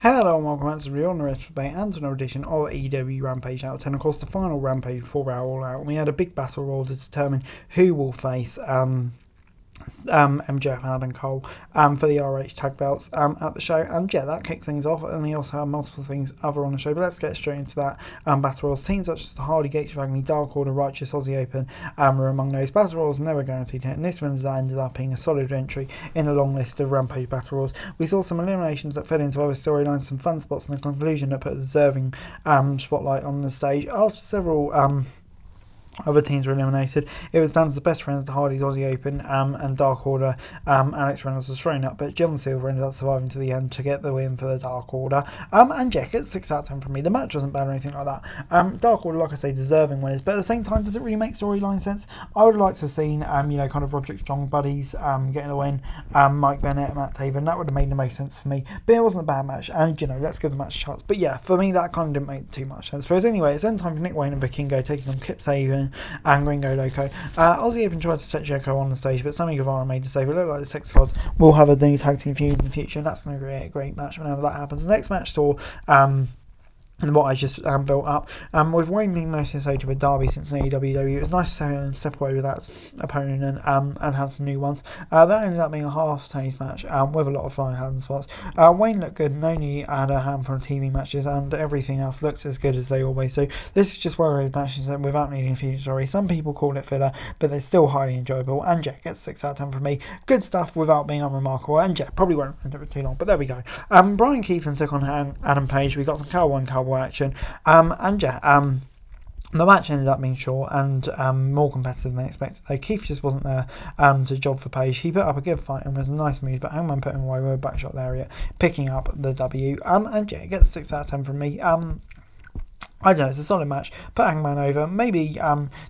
Hello and welcome back to the Real Rest Debate and another edition of AEW Rampage Out. And of course the final Rampage before our All Out. And we had a big battle royal to determine who will face MJF and Adam Cole for the RH tag belts at the show, and yeah, that kicked things off. And we also have multiple things other on the show, but let's get straight into that. Battle Royals teams such as the Hardy, Gates of Agony, Dark Order, Righteous, Aussie Open were among those. Battle Royals never guaranteed hit, and this one ended up being a solid entry in a long list of Rampage Battle Royals. We saw some eliminations that fed into other storylines, some fun spots, and a conclusion that put a deserving spotlight on the stage. After several other teams were eliminated, it was down to the best friends, the Hardys, Aussie Open and Dark Order. Alex Reynolds was thrown up, but John Silver ended up surviving to the end to get the win for the Dark Order. And Jack, it's 6 out of 10 from me. The match wasn't bad or anything like that. Dark Order, like I say, deserving winners, but at the same time, does it really make storyline sense? I would have liked to have seen, kind of Roderick Strong buddies getting the win, Mike Bennett and Matt Taven. That would have made the most sense for me, but it wasn't a bad match, and let's give the match a chance. But yeah, for me, that kind of didn't make too much sense. But anyway, it's then time for Nick Wayne and Vikingo taking on Kip Sabian and Gringo Loco. Aussie even tried to set Jericho on the stage, but Sammy Guevara made the save. It looked like the Sex Gods will have a new tag team feud in the future, and that's going to be a great match whenever that happens. The next match saw and what I just built up. With Wayne being mostly associated with Darby since AEW, it was nice to see him step away with that opponent and have some new ones. That ended up being a half-stage match with a lot of flying hand spots. Wayne looked good and only had a handful of TV matches, and everything else looks as good as they always do. This is just one of those matches that without needing a feud story. Some people call it filler, but they're still highly enjoyable, and Jack gets 6 out of 10 from me. Good stuff without being unremarkable, and Jack probably won't end it for too long, but there we go. Brian Keefe took on Adam Page. We got some Cowboy action. The match ended up being short and more competitive than expected, though Keith just wasn't there to job for Page. He put up a good fight and was a nice move, but Hangman put him away with a backshot area, picking up the W. It gets 6 out of 10 from me. I don't know, it's a solid match. Put Hangman over. Maybe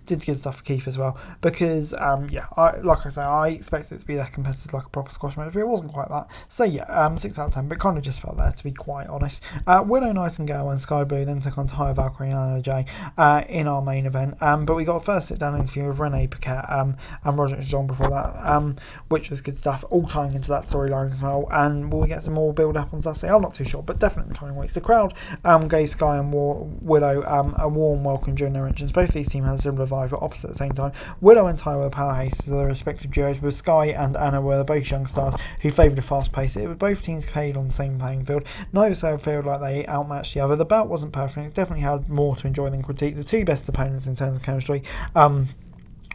did good stuff for Keith as well. Because, I expected it to be that competitive like a proper squash match, but it wasn't quite that. So, 6 out of 10, but kind of just felt there, to be quite honest. Willow Nightingale and Sky Blue then took on Tyler Valkyrie and Anna Jay in our main event. But we got a first sit-down interview with Renee Paquette and Roger John before that, which was good stuff, all tying into that storyline as well. And will we get some more build-up on Saturday? I'm not too sure, but definitely in the coming weeks. The crowd gave Sky and Willow a warm welcome during their entrance. Both these teams had a similar vibe, but opposite at the same time. Willow and Ty were powerhouses of their respective duos, with Sky and Anna were both young stars who favoured a fast pace. It was both teams played on the same playing field. Neither side felt like they outmatched the other. The bout wasn't perfect. It definitely had more to enjoy than critique. The two best opponents in terms of chemistry.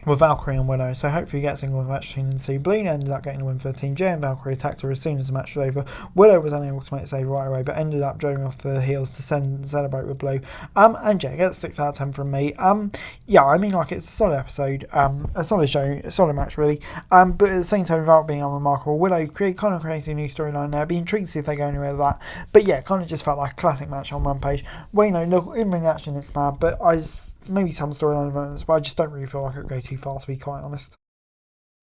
With Valkyrie and Willow, so hopefully we get a single match between the two. Bloom ended up getting the win for the team. Jay and Valkyrie attacked her as soon as the match was over. Willow was unable to make the save right away, but ended up driving off the heels to celebrate with Blue. And Jay gets 6 out of 10 from me. It's a solid episode, a solid show, a solid match really. But at the same time, without being unremarkable, Willow creates a new storyline there. Be intrigued to see if they go anywhere with that. But yeah, kind of just felt like a classic match on Rampage. Well, look, in ring action it's mad, but maybe some storyline moments, but I just don't really feel like it would go too far, to be quite honest.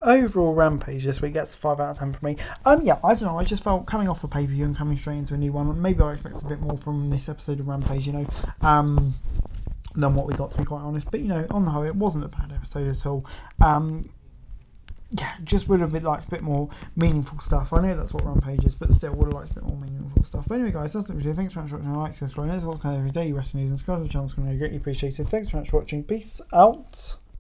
Overall Rampage this week gets a 5 out of 10 from me. I don't know, I just felt coming off a pay-per-view and coming straight into a new one, maybe I expected a bit more from this episode of Rampage, than what we got, to be quite honest. But, on the whole, it wasn't a bad episode at all. Just would have liked a bit more meaningful stuff. I know that's what Rampage is, but still would have liked a bit more meaningful stuff. But anyway, guys, that's it for today. Thanks so much for watching. Like, subscribe, and there's all kind of every daily wrestling news and subscribe to the channel. It's going to be greatly appreciated. Thanks so much for watching. Peace out.